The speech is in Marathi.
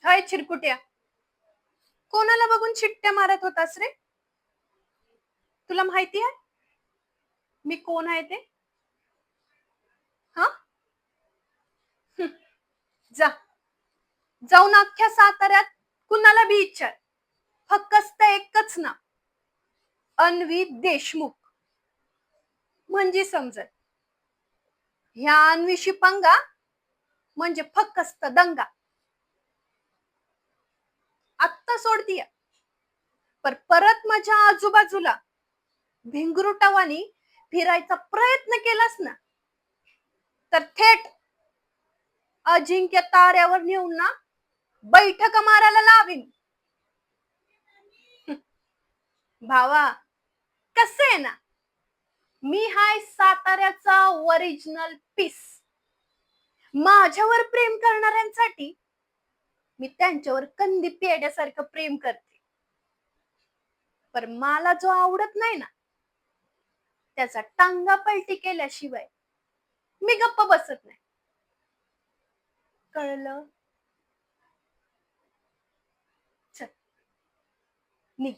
हाय चिरकुट्या, कोणाला बघून शिट्ट्या मारत होतास रे? तुला माहिती आहे मी कोण आहे ते? हा? जा, जाऊन अख्ख्या साताऱ्यात कुणाला बी विचार, फक्त एकच ना, अन्वी देशमुख, म्हणजे समजत. ह्या अन्वीशी पंगा म्हणजे फक्त दंगा. आत्ता सोडतीय, पर परत माझ्या आजूबाजूला भिंगरुटावानी फिरायचा प्रयत्न केलास ना, तर थेट अजिंक्य ताऱ्यावर नेऊन ना बैठक मारायला लावीन. भावा, कसे आहे ना, मी हाय साताऱ्याचा ओरिजिनल पीस. माझ्यावर प्रेम करणाऱ्यांसाठी मी त्यांच्यावर कंदी पेड्यासारखं प्रेम करते. पर मला जो आवडत नाही ना, त्याचा टांगा पलटी केल्याशिवाय मी गप्प बसत नाही. कळलं? चल, निघ.